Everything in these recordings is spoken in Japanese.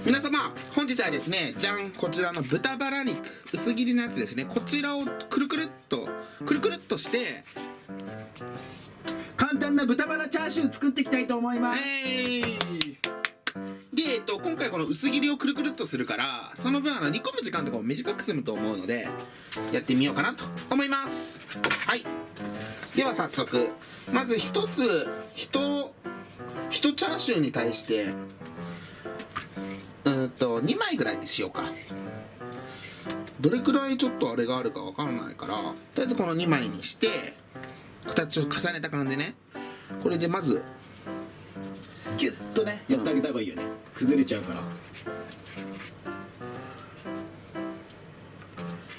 皆様本日はですね、じゃん、こちらの豚バラ肉薄切りのやつですね、こちらをくるくるっとして簡単な豚バラチャーシュー作っていきたいと思います。で、今回この薄切りをくるくるっとするから、その分煮込む時間とかも短く済むと思うのでやってみようかなと思います。はい、では早速まず1チャーシューに対して2枚ぐらいにしようか。どれくらいちょっとあれがあるかわからないから、とりあえずこの2枚にして2つ重ねた感じね。これでまずギュッとねやってあげた方がいいよね、崩れちゃうから。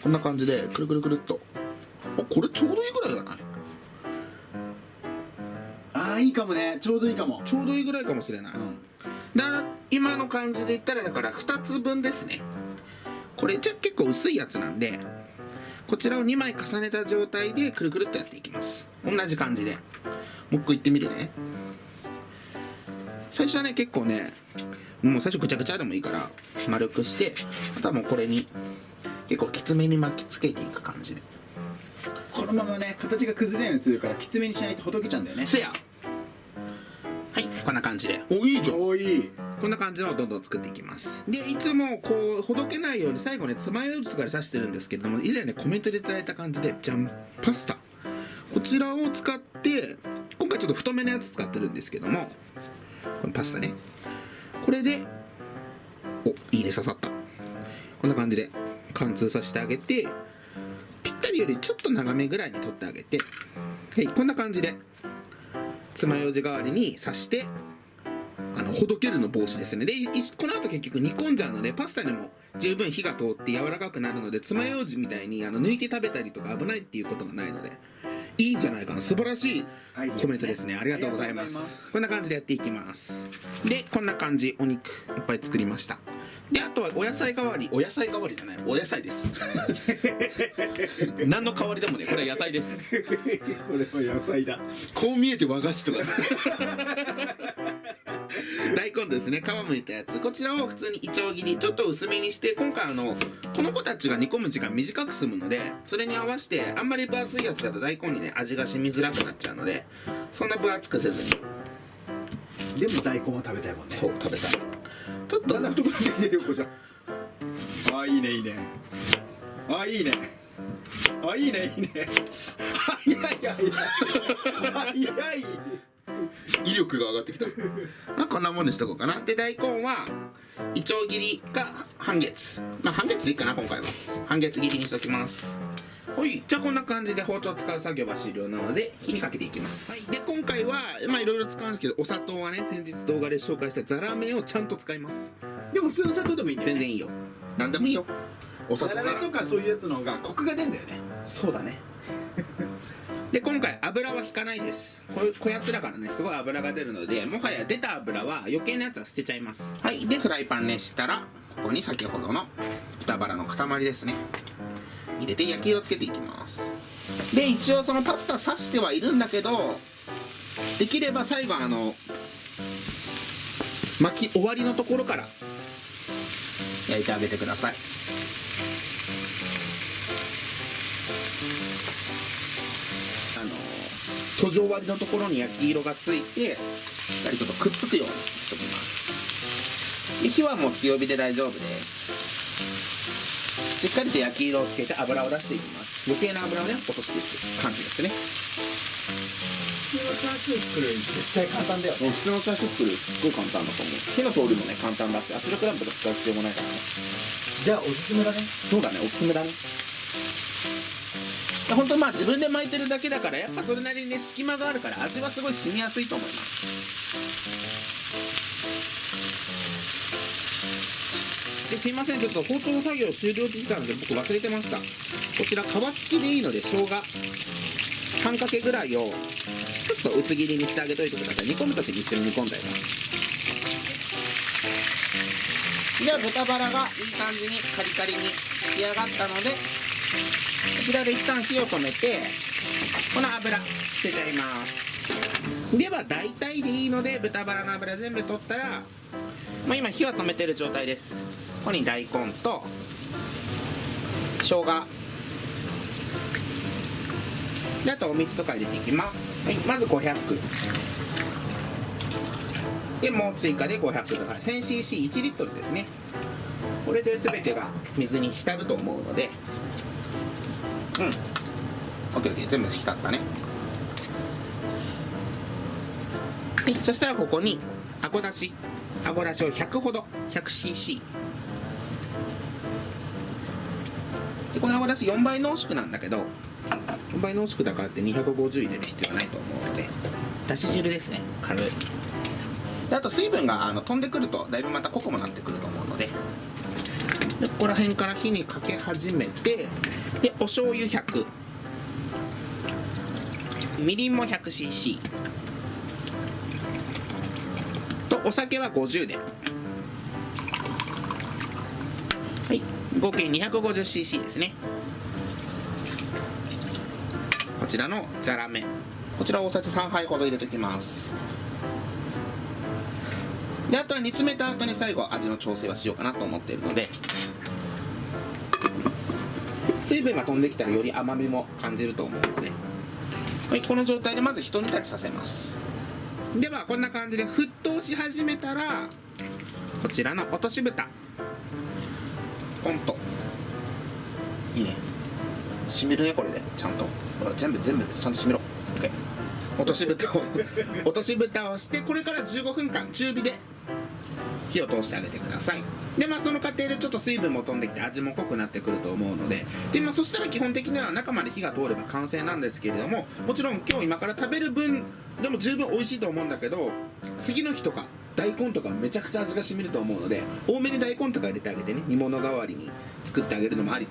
こんな感じでくるくるくるっと。これちょうどいいぐらいじゃない？ああ、いいかもね、ちょうどいいかも。ちょうどいいぐらいかもしれない、だから今の感じで言ったらだから2つ分ですね。これじゃ結構薄いやつなんで、こちらを2枚重ねた状態でくるくるっとやっていきます。同じ感じでもう一個いってみるね。最初はね結構ね、もう最初ぐちゃぐちゃでもいいから丸くして、あとはもうこれに結構きつめに巻きつけていく感じで。このままね形が崩れないようにするからきつめにしないとほどけちゃうんだよね。せや。はい、こんな感じで。いいじゃん。いい。こんな感じのをどんどん作っていきます。で、いつもこうほどけないように最後ね爪楊枝とかで刺してるんですけれども、以前ねコメントでいただいた感じで、じゃん、パスタ、こちらを使って、今回ちょっと太めのやつ使ってるんですけども、このパスタね、これでいいね、刺さった。こんな感じで貫通させてあげて、ぴったりよりちょっと長めぐらいに取ってあげて、はい、こんな感じで爪楊枝代わりに刺して、ほどけるの防止ですね。で、この後結局煮込んじゃうので、パスタにも十分火が通って柔らかくなるので、爪楊枝みたいに抜いて食べたりとか危ないっていうことがないのでいいんじゃないかな。素晴らしいコメントですね。ありがとうございます。こんな感じでやっていきます。で、こんな感じお肉いっぱい作りました。で、あとはお野菜代わりじゃない、お野菜です何の代わりでもね、これは野菜ですこれは野菜だ。こう見えて和菓子とか大根ですね、皮むいたやつ、こちらを普通にいちょう切りちょっと薄めにして、今回この子たちが煮込む時間短く済むので、それに合わせてあんまり分厚いやつだと大根にね味が染みづらくなっちゃうので、そんな分厚くせずに。でも大根は食べたいもんね。そう、食べたい。ちょっと太くなってきてるよ、こちゃん。あ、いいねいいね。あ、いいね。あ、いいねいいね。早い。威力が上がってきたまあこんなもんにしとこうかな。で、大根はいちょう切りが半月、半月でいいかな、今回は半月切りにしときます。はい、じゃあこんな感じで包丁使う作業は終了なので火にかけていきます。はい、で今回はいろいろ使うんですけど、お砂糖はね先日動画で紹介したザラメをちゃんと使います。でも普通の砂糖でもいいんだよね。全然いいよ、何でもいいよ。お砂糖ならザラメとかそういうやつの方がコクが出るんだよね。そうだねで、今回油は引かないです。こやつだからねすごい油が出るので、もはや出た油は余計なやつは捨てちゃいます。はい、でフライパン熱したらここに先ほどの豚バラの塊ですね入れて焼き色つけていきます。で、一応そのパスタ刺してはいるんだけど、できれば最後巻き終わりのところから焼いてあげてください。閉じ終わりのところに焼き色がついて、しっかりちょっとくっつくようにしておきます。で、火はもう強火で大丈夫です。しっかりと焼き色をつけて油を出していきます。余計な油をね落としていく感じですね。普通のチャーシュー作るより絶対簡単だよ。普通のチャーシュー作るすっごい簡単だと思う。火の通りもね簡単だし、圧力鍋とか使う必要もないからね。じゃあおすすめだね。そうだね、おすすめだね。本当自分で巻いてるだけだから、やっぱそれなりにね隙間があるから味はすごい染みやすいと思います。ですいません、ちょっと包丁作業終了って言ったので僕忘れてました。こちら皮付きでいいので生姜半かけぐらいをちょっと薄切りにしてあげといてください。煮込む時に一緒に煮込んじゃいます。では豚バラがいい感じにカリカリに仕上がったので、こちらで一旦火を止めて、この油捨てちゃいます。では大体でいいので豚バラの油全部取ったらもう今火は止めてる状態です。ここに大根と生姜で、あとお水とか入れていきます。はい、まず500で、もう追加で500だから 1000cc1 リットルですね。これで全てが水に浸ると思うので、OK、全部浸ったね。はい、そしたらここにあごだしを100ほど 100cc で、このあごだし4倍濃縮なんだけど、4倍濃縮だからって250入れる必要はないと思うので、だし汁ですね、軽い。で、あと水分が飛んでくるとだいぶまた濃くもなってくると思うので、でここら辺から火にかけ始めて、でお醤油100、みりんも 100cc とお酒は50で、はい、合計 250cc ですね。こちらのザラメ、こちら大さじ3杯ほど入れておきます。で、あとは煮詰めた後に最後味の調整はしようかなと思っているので、水分が飛んできたらより甘みも感じると思うので、はい、この状態でまず一煮立ちさせます。ではこんな感じで沸騰し始めたら、こちらの落とし蓋ポンと、いいね、しみるね。これでちゃんと全部ちゃんとしみろ。 OK、 落とし蓋をして、これから15分間中火で火を通してあげてください。で、その過程でちょっと水分も飛んできて味も濃くなってくると思うので、そしたら基本的には中まで火が通れば完成なんですけれども、もちろん今から食べる分でも十分美味しいと思うんだけど、次の日とか大根とかめちゃくちゃ味が染みると思うので、多めに大根とか入れてあげてね、煮物代わりに作ってあげるのもあり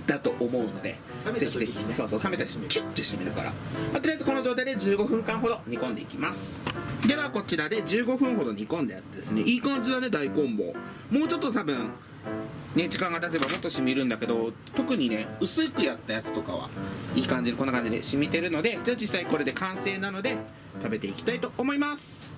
だと思うので、冷めた時にね、ぜひぜひ、そう冷めたしキュッて染みるから、とりあえずこの状態で15分間ほど煮込んでいきます。ではこちらで15分ほど煮込んでやってですね、いい感じだね。大根ももうちょっと多分ね、時間が経てばもっと染みるんだけど、特にね薄くやったやつとかはいい感じにこんな感じで染みてるので、じゃあ実際これで完成なので食べていきたいと思います。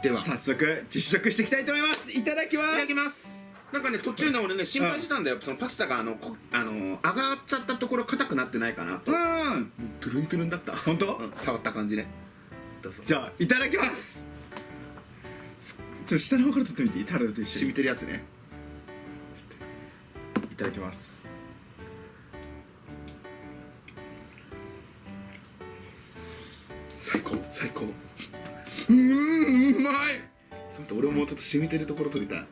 では早速実食していきたいと思います。いただきます。いただきます。なんかね、途中で俺ね心配したんだよ。そのパスタが上がっちゃったところ硬くなってないかなと。トゥルントゥルンだった。本当？触った感じね。どうぞ。じゃあいただきます。ちょっと下の方から取ってみていい？タレと一緒に染みてるやつね。いただきます。最高。うまい。ちょっと俺もちょっと染みてるところ取りたい。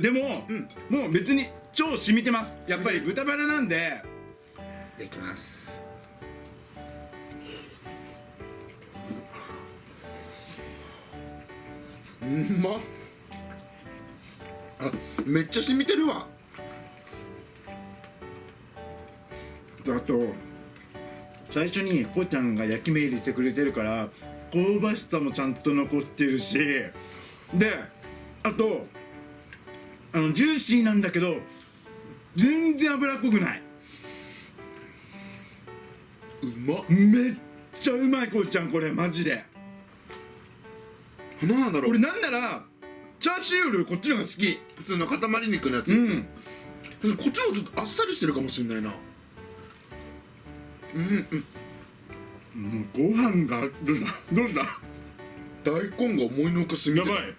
でも、もう別に超染みてます。やっぱり豚バラなんで。いきます。うまっ。めっちゃ染みてるわ。あと最初にこうちゃんが焼き目入れてくれてるから香ばしさもちゃんと残ってるし、であとジューシーなんだけど全然脂っこくない。うまっ。めっちゃうまい。こうちゃんこれマジで。何なんだろう。俺なんならチャーシューよりこっちの方が好き。普通の塊肉のやつ。こっちの方がちょっとあっさりしてるかもしれないな。もうご飯がどうした大根が思いのほか染みてる。やばい。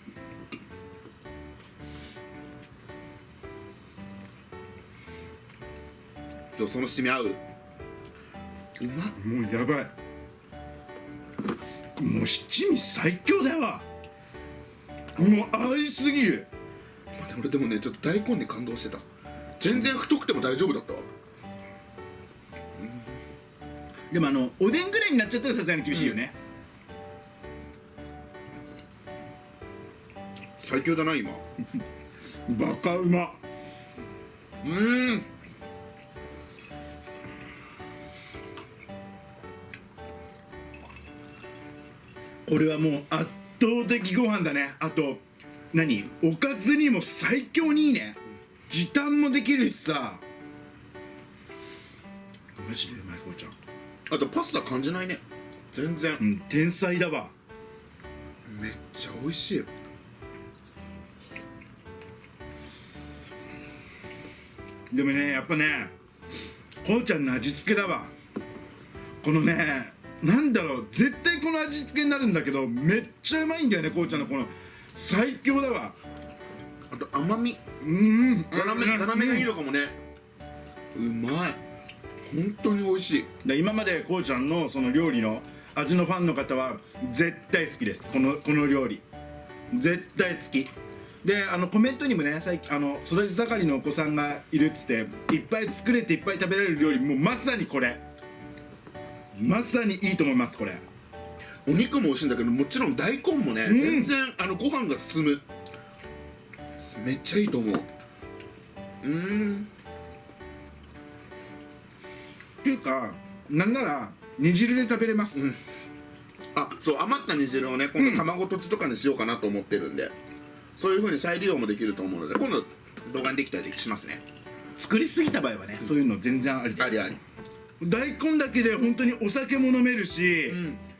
その染み合う。うまっ。もうやばい。もう七味最強だわ。もう合いすぎる。俺でもねちょっと大根に感動してた。全然太くても大丈夫だったわ。でもおでんぐらいになっちゃったらさすがに厳しいよね。最強だな今。バカうま。これはもう圧倒的ご飯だね。あと何、おかずにも最強にいいね。時短もできるしさ、マジでうまい。こうちゃん、あとパスタ感じないね、全然。うん、天才だわ。めっちゃ美味しい。でもね、やっぱね、こうちゃんの味付けだわ。このね、なんだろう、絶対この味付けになるんだけど、めっちゃうまいんだよね。こうちゃんのこの最強だわ。あと甘み、ザラメがいいのかもね。うまい、本当に美味しい。で今までこうちゃんのその料理の味のファンの方は絶対好きです。この料理絶対好きで、コメントにもね、最近育ち盛りのお子さんがいるっつっていっぱい作れていっぱい食べられる料理、もうまさにこれ、まさにいいと思います。これお肉も美味しいんだけど、もちろん大根もね、全然ご飯が進む。めっちゃいいと思う。っていうか、なんなら煮汁で食べれます。あ、そう、余った煮汁をね、今度卵とじとかにしようかなと思ってるんで、そういう風に再利用もできると思うので、今度動画にできたりしますね。作りすぎた場合はね、そういうの全然ありで、ありあり。大根だけで本当にお酒も飲めるし、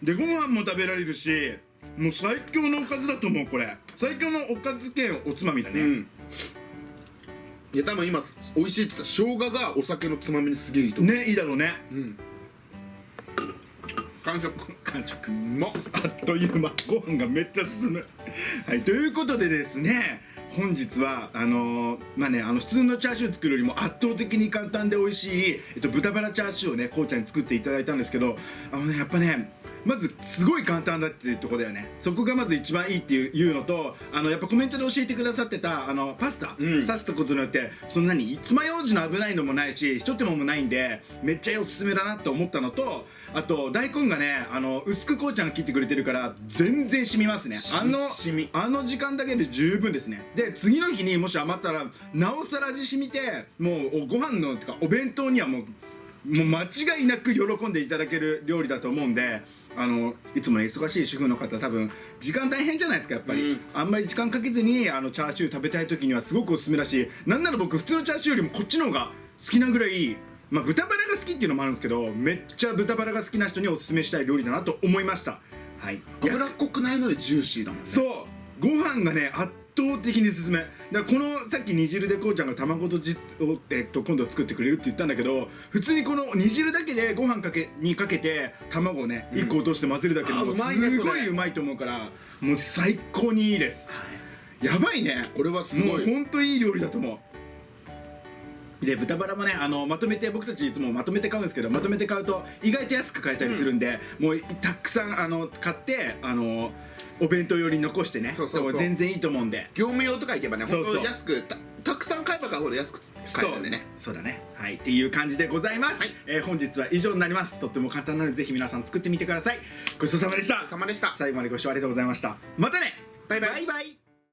でご飯も食べられるし、もう最強のおかずだと思う。これ最強のおかず兼おつまみだね。いや、多分今美味しいって言った生姜がお酒のつまみにすげえいいと思う。ね、いいだろうね。完食。うまっ。あっという間、ご飯がめっちゃ進む。はい、ということでですね、本日はまあね、普通のチャーシュー作るよりも圧倒的に簡単で美味しい、豚バラチャーシューをね、こうちゃんに作っていただいたんですけど、やっぱね、まずすごい簡単だっていうところだよね。そこがまず一番いいっていうのと、やっぱコメントで教えてくださってたパスタ刺したことによって、そんなに爪楊枝の危ないのもないし、一手間もないんでめっちゃおすすめだなと思ったのと、あと大根がね、薄くこうちゃんが切ってくれてるから全然染みますね。あの時間だけで十分ですね。で次の日にもし余ったらなおさら味染みて、もうご飯のてかお弁当にはもう間違いなく喜んでいただける料理だと思うんで、いつも忙しい主婦の方、多分時間大変じゃないですか。やっぱり、あんまり時間かけずにチャーシュー食べたい時にはすごくおすすめだし、なんなら僕普通のチャーシューよりもこっちの方が好きなぐらい、まあ豚バラが好きっていうのもあるんですけど、めっちゃ豚バラが好きな人におすすめしたい料理だなと思いました。はい、脂っこくないのでジューシーだもんね。そう、ご飯がね圧倒的に進め。だからこのさっき煮汁でこうちゃんが卵とじを、今度作ってくれるって言ったんだけど、普通にこの煮汁だけでご飯にかけて卵をね1個落として混ぜるだけでもすごいうまいと思うから、もう最高にいいです。やばいね、これはすごい。もうほんといい料理だと思う。で豚バラもね、まとめて、僕たちいつもまとめて買うんですけど、まとめて買うと意外と安く買えたりするんで、もうたくさん買ってお弁当用に残してね、全然いいと思うんで、業務用とか行けばね、本当に安くたくさん買えば買うほど安く買えるんでね。そうだね。はい、っていう感じでございます。本日は以上になります。とっても簡単なのでぜひ皆さん作ってみてください。ごちそうさまでした。ごちそうさまでした。最後までご視聴ありがとうございました。またね。バイバイ。バイバイ。